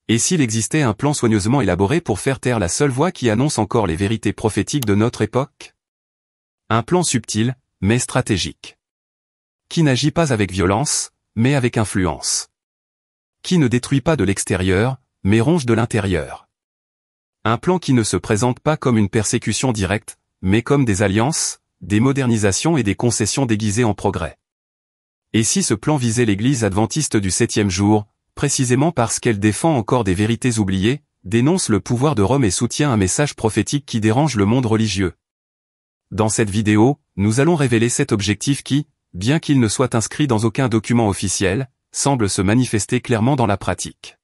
Et s'il existait un plan soigneusement élaboré pour faire taire la seule voix qui annonce encore les vérités prophétiques de notre époque? Un plan subtil, mais stratégique. Qui n'agit pas avec violence, mais avec influence. Qui ne détruit pas de l'extérieur, mais ronge de l'intérieur. Un plan qui ne se présente pas comme une persécution directe, mais comme des alliances, des modernisations et des concessions déguisées en progrès. Et si ce plan visait l'Église adventiste du 7e jour, précisément parce qu'elle défend encore des vérités oubliées, dénonce le pouvoir de Rome et soutient un message prophétique qui dérange le monde religieux? Dans cette vidéo, nous allons révéler cet objectif qui, bien qu'il ne soit inscrit dans aucun document officiel, semble se manifester clairement dans la pratique.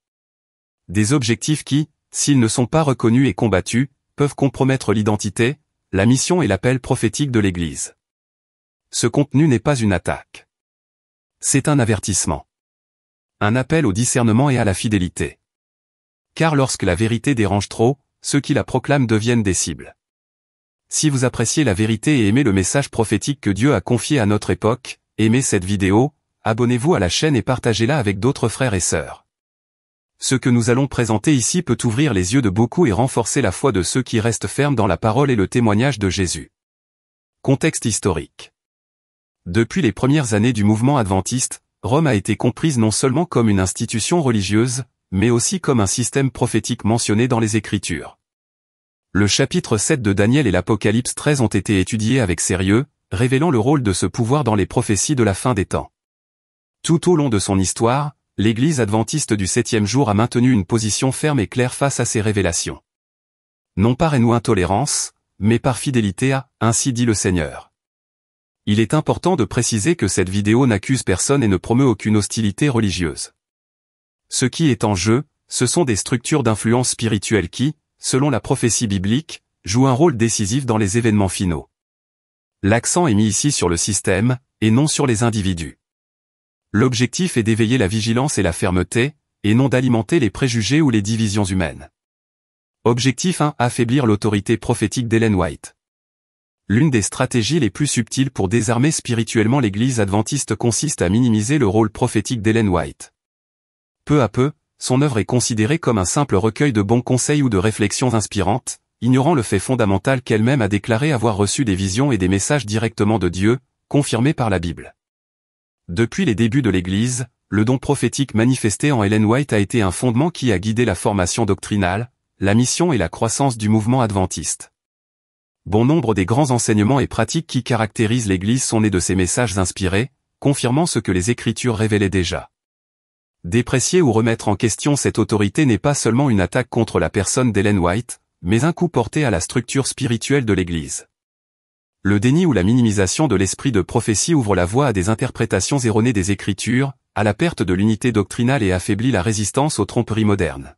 Des objectifs qui, s'ils ne sont pas reconnus et combattus, peuvent compromettre l'identité, la mission et l'appel prophétique de l'Église. Ce contenu n'est pas une attaque. C'est un avertissement. Un appel au discernement et à la fidélité. Car lorsque la vérité dérange trop, ceux qui la proclament deviennent des cibles. Si vous appréciez la vérité et aimez le message prophétique que Dieu a confié à notre époque, aimez cette vidéo, abonnez-vous à la chaîne et partagez-la avec d'autres frères et sœurs. Ce que nous allons présenter ici peut ouvrir les yeux de beaucoup et renforcer la foi de ceux qui restent fermes dans la parole et le témoignage de Jésus. Contexte historique. Depuis les premières années du mouvement adventiste, Rome a été comprise non seulement comme une institution religieuse, mais aussi comme un système prophétique mentionné dans les Écritures. Le chapitre 7 de Daniel et l'Apocalypse 13 ont été étudiés avec sérieux, révélant le rôle de ce pouvoir dans les prophéties de la fin des temps. Tout au long de son histoire, l'Église adventiste du 7e jour a maintenu une position ferme et claire face à ces révélations. Non par haine ou intolérance, mais par fidélité à « Ainsi dit le Seigneur ». Il est important de préciser que cette vidéo n'accuse personne et ne promeut aucune hostilité religieuse. Ce qui est en jeu, ce sont des structures d'influence spirituelle qui, selon la prophétie biblique, jouent un rôle décisif dans les événements finaux. L'accent est mis ici sur le système, et non sur les individus. L'objectif est d'éveiller la vigilance et la fermeté, et non d'alimenter les préjugés ou les divisions humaines. Objectif 1. Affaiblir l'autorité prophétique d'Ellen White. L'une des stratégies les plus subtiles pour désarmer spirituellement l'Église adventiste consiste à minimiser le rôle prophétique d'Ellen White. Peu à peu, son œuvre est considérée comme un simple recueil de bons conseils ou de réflexions inspirantes, ignorant le fait fondamental qu'elle-même a déclaré avoir reçu des visions et des messages directement de Dieu, confirmés par la Bible. Depuis les débuts de l'Église, le don prophétique manifesté en Ellen White a été un fondement qui a guidé la formation doctrinale, la mission et la croissance du mouvement adventiste. Bon nombre des grands enseignements et pratiques qui caractérisent l'Église sont nés de ces messages inspirés, confirmant ce que les Écritures révélaient déjà. Déprécier ou remettre en question cette autorité n'est pas seulement une attaque contre la personne d'Ellen White, mais un coup porté à la structure spirituelle de l'Église. Le déni ou la minimisation de l'esprit de prophétie ouvre la voie à des interprétations erronées des Écritures, à la perte de l'unité doctrinale et affaiblit la résistance aux tromperies modernes.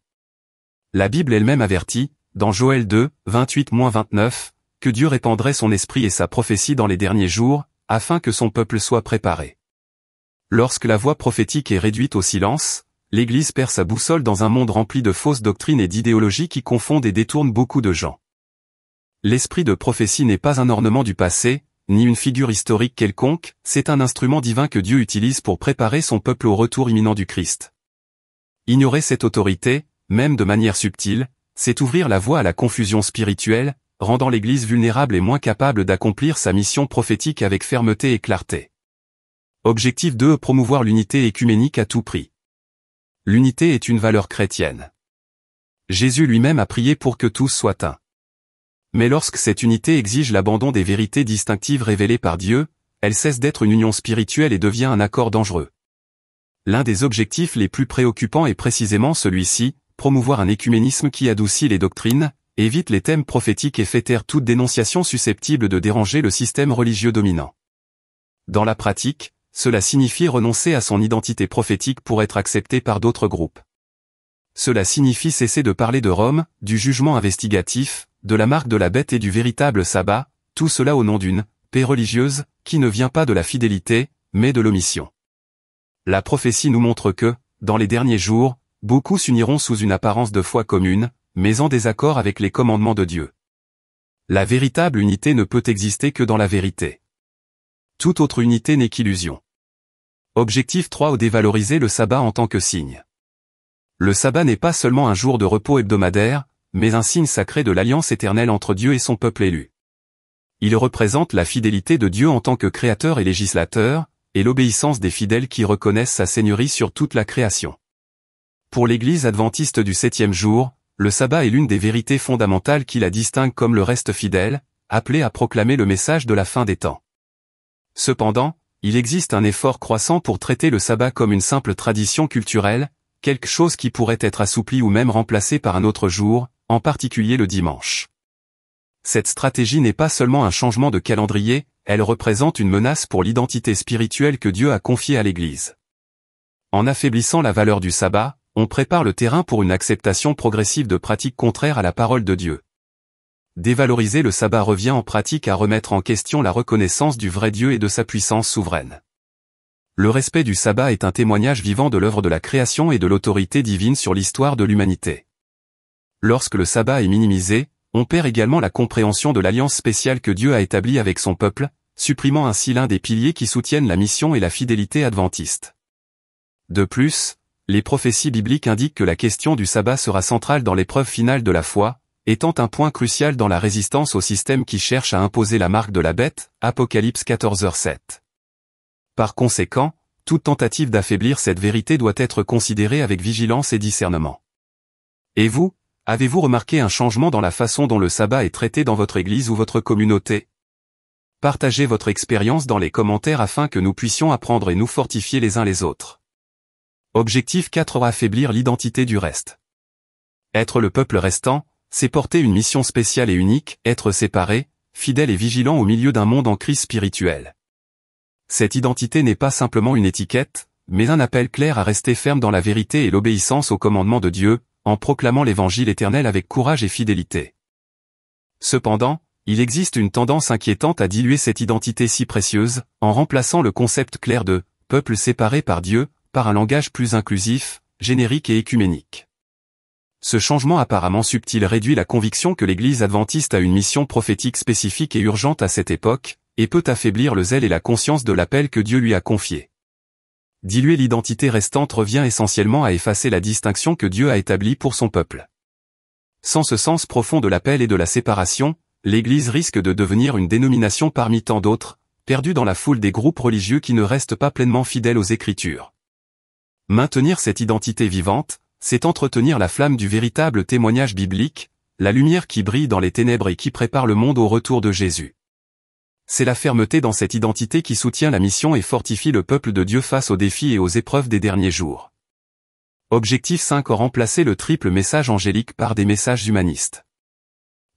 La Bible elle-même avertit, dans Joël 2, 28-29, que Dieu répandrait son esprit et sa prophétie dans les derniers jours, afin que son peuple soit préparé. Lorsque la voix prophétique est réduite au silence, l'Église perd sa boussole dans un monde rempli de fausses doctrines et d'idéologies qui confondent et détournent beaucoup de gens. L'esprit de prophétie n'est pas un ornement du passé, ni une figure historique quelconque, c'est un instrument divin que Dieu utilise pour préparer son peuple au retour imminent du Christ. Ignorer cette autorité, même de manière subtile, c'est ouvrir la voie à la confusion spirituelle, rendant l'Église vulnérable et moins capable d'accomplir sa mission prophétique avec fermeté et clarté. Objectif 2. Promouvoir l'unité écuménique à tout prix. L'unité est une valeur chrétienne. Jésus lui-même a prié pour que tous soient un. Mais lorsque cette unité exige l'abandon des vérités distinctives révélées par Dieu, elle cesse d'être une union spirituelle et devient un accord dangereux. L'un des objectifs les plus préoccupants est précisément celui-ci, promouvoir un écuménisme qui adoucit les doctrines, évite les thèmes prophétiques et fait taire toute dénonciation susceptible de déranger le système religieux dominant. Dans la pratique, cela signifie renoncer à son identité prophétique pour être accepté par d'autres groupes. Cela signifie cesser de parler de Rome, du jugement investigatif, de la marque de la bête et du véritable sabbat, tout cela au nom d'une paix religieuse, qui ne vient pas de la fidélité, mais de l'omission. La prophétie nous montre que, dans les derniers jours, beaucoup s'uniront sous une apparence de foi commune, mais en désaccord avec les commandements de Dieu. La véritable unité ne peut exister que dans la vérité. Toute autre unité n'est qu'illusion. Objectif 3. Dévaloriser le sabbat en tant que signe. Le sabbat n'est pas seulement un jour de repos hebdomadaire, mais un signe sacré de l'alliance éternelle entre Dieu et son peuple élu. Il représente la fidélité de Dieu en tant que créateur et législateur, et l'obéissance des fidèles qui reconnaissent sa seigneurie sur toute la création. Pour l'Église adventiste du 7e jour, le sabbat est l'une des vérités fondamentales qui la distingue comme le reste fidèle, appelé à proclamer le message de la fin des temps. Cependant, il existe un effort croissant pour traiter le sabbat comme une simple tradition culturelle, quelque chose qui pourrait être assoupli ou même remplacé par un autre jour, en particulier le dimanche. Cette stratégie n'est pas seulement un changement de calendrier, elle représente une menace pour l'identité spirituelle que Dieu a confiée à l'Église. En affaiblissant la valeur du sabbat, on prépare le terrain pour une acceptation progressive de pratiques contraires à la parole de Dieu. Dévaloriser le sabbat revient en pratique à remettre en question la reconnaissance du vrai Dieu et de sa puissance souveraine. Le respect du sabbat est un témoignage vivant de l'œuvre de la création et de l'autorité divine sur l'histoire de l'humanité. Lorsque le sabbat est minimisé, on perd également la compréhension de l'alliance spéciale que Dieu a établie avec son peuple, supprimant ainsi l'un des piliers qui soutiennent la mission et la fidélité adventiste. De plus, les prophéties bibliques indiquent que la question du sabbat sera centrale dans l'épreuve finale de la foi, étant un point crucial dans la résistance au système qui cherche à imposer la marque de la bête, Apocalypse 14h7. Par conséquent, toute tentative d'affaiblir cette vérité doit être considérée avec vigilance et discernement. Et vous, avez-vous remarqué un changement dans la façon dont le sabbat est traité dans votre église ou votre communauté? Partagez votre expérience dans les commentaires afin que nous puissions apprendre et nous fortifier les uns les autres. Objectif 4: affaiblir l'identité du reste. Être le peuple restant, c'est porter une mission spéciale et unique, être séparé, fidèle et vigilant au milieu d'un monde en crise spirituelle. Cette identité n'est pas simplement une étiquette, mais un appel clair à rester ferme dans la vérité et l'obéissance aux commandements de Dieu, en proclamant l'évangile éternel avec courage et fidélité. Cependant, il existe une tendance inquiétante à diluer cette identité si précieuse, en remplaçant le concept clair de « peuple séparé par Dieu » par un langage plus inclusif, générique et œcuménique. Ce changement apparemment subtil réduit la conviction que l'Église adventiste a une mission prophétique spécifique et urgente à cette époque, et peut affaiblir le zèle et la conscience de l'appel que Dieu lui a confié. Diluer l'identité restante revient essentiellement à effacer la distinction que Dieu a établie pour son peuple. Sans ce sens profond de l'appel et de la séparation, l'Église risque de devenir une dénomination parmi tant d'autres, perdue dans la foule des groupes religieux qui ne restent pas pleinement fidèles aux Écritures. Maintenir cette identité vivante, c'est entretenir la flamme du véritable témoignage biblique, la lumière qui brille dans les ténèbres et qui prépare le monde au retour de Jésus. C'est la fermeté dans cette identité qui soutient la mission et fortifie le peuple de Dieu face aux défis et aux épreuves des derniers jours. Objectif 5: remplacer le triple message angélique par des messages humanistes.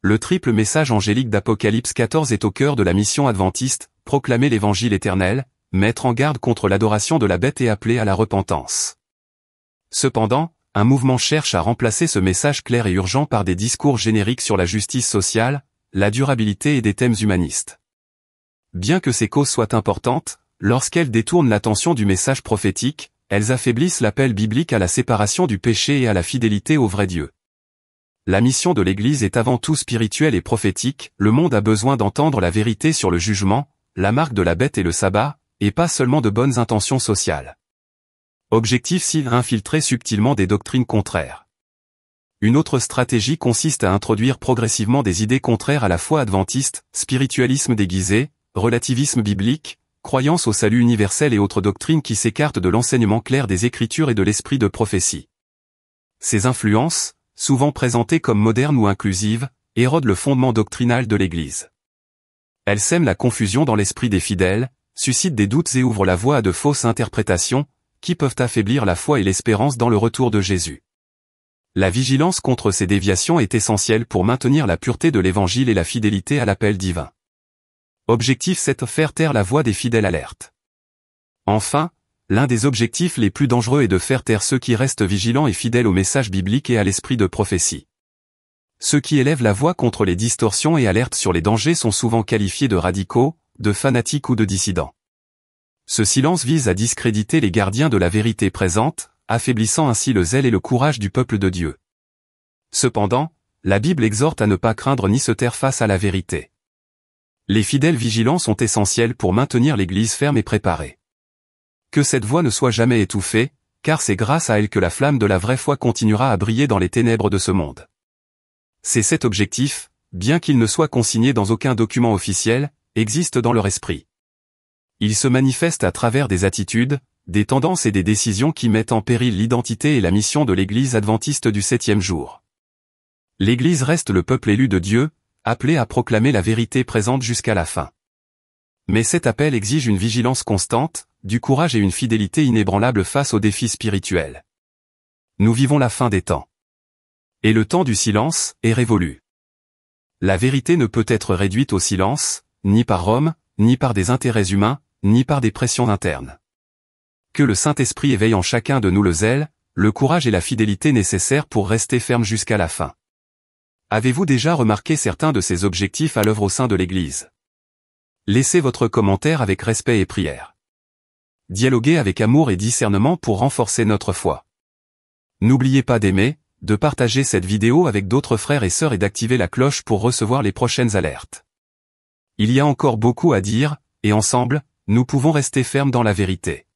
Le triple message angélique d'Apocalypse 14 est au cœur de la mission adventiste, proclamer l'évangile éternel, mettre en garde contre l'adoration de la bête et appeler à la repentance. Cependant, un mouvement cherche à remplacer ce message clair et urgent par des discours génériques sur la justice sociale, la durabilité et des thèmes humanistes. Bien que ces causes soient importantes, lorsqu'elles détournent l'attention du message prophétique, elles affaiblissent l'appel biblique à la séparation du péché et à la fidélité au vrai Dieu. La mission de l'Église est avant tout spirituelle et prophétique, le monde a besoin d'entendre la vérité sur le jugement, la marque de la bête et le sabbat, et pas seulement de bonnes intentions sociales. Objectif 6: infiltrer subtilement des doctrines contraires. Une autre stratégie consiste à introduire progressivement des idées contraires à la foi adventiste, spiritualisme déguisé, relativisme biblique, croyance au salut universel et autres doctrines qui s'écartent de l'enseignement clair des Écritures et de l'esprit de prophétie. Ces influences, souvent présentées comme modernes ou inclusives, érodent le fondement doctrinal de l'Église. Elles sèment la confusion dans l'esprit des fidèles, suscitent des doutes et ouvrent la voie à de fausses interprétations, qui peuvent affaiblir la foi et l'espérance dans le retour de Jésus. La vigilance contre ces déviations est essentielle pour maintenir la pureté de l'Évangile et la fidélité à l'appel divin. Objectif 7: faire taire la voix des fidèles alertes. Enfin, l'un des objectifs les plus dangereux est de faire taire ceux qui restent vigilants et fidèles au message biblique et à l'esprit de prophétie. Ceux qui élèvent la voix contre les distorsions et alertent sur les dangers sont souvent qualifiés de radicaux, de fanatiques ou de dissidents. Ce silence vise à discréditer les gardiens de la vérité présente, affaiblissant ainsi le zèle et le courage du peuple de Dieu. Cependant, la Bible exhorte à ne pas craindre ni se taire face à la vérité. Les fidèles vigilants sont essentiels pour maintenir l'Église ferme et préparée. Que cette voix ne soit jamais étouffée, car c'est grâce à elle que la flamme de la vraie foi continuera à briller dans les ténèbres de ce monde. C'est cet objectif, bien qu'il ne soit consigné dans aucun document officiel, existe dans leur esprit. Il se manifeste à travers des attitudes, des tendances et des décisions qui mettent en péril l'identité et la mission de l'Église adventiste du 7e jour. L'Église reste le peuple élu de Dieu, appelé à proclamer la vérité présente jusqu'à la fin. Mais cet appel exige une vigilance constante, du courage et une fidélité inébranlable face aux défis spirituels. Nous vivons la fin des temps. Et le temps du silence est révolu. La vérité ne peut être réduite au silence, ni par Rome, ni par des intérêts humains, ni par des pressions internes. Que le Saint-Esprit éveille en chacun de nous le zèle, le courage et la fidélité nécessaires pour rester ferme jusqu'à la fin. Avez-vous déjà remarqué certains de ces objectifs à l'œuvre au sein de l'Église? Laissez votre commentaire avec respect et prière. Dialoguez avec amour et discernement pour renforcer notre foi. N'oubliez pas d'aimer, de partager cette vidéo avec d'autres frères et sœurs et d'activer la cloche pour recevoir les prochaines alertes. Il y a encore beaucoup à dire, et ensemble, nous pouvons rester fermes dans la vérité.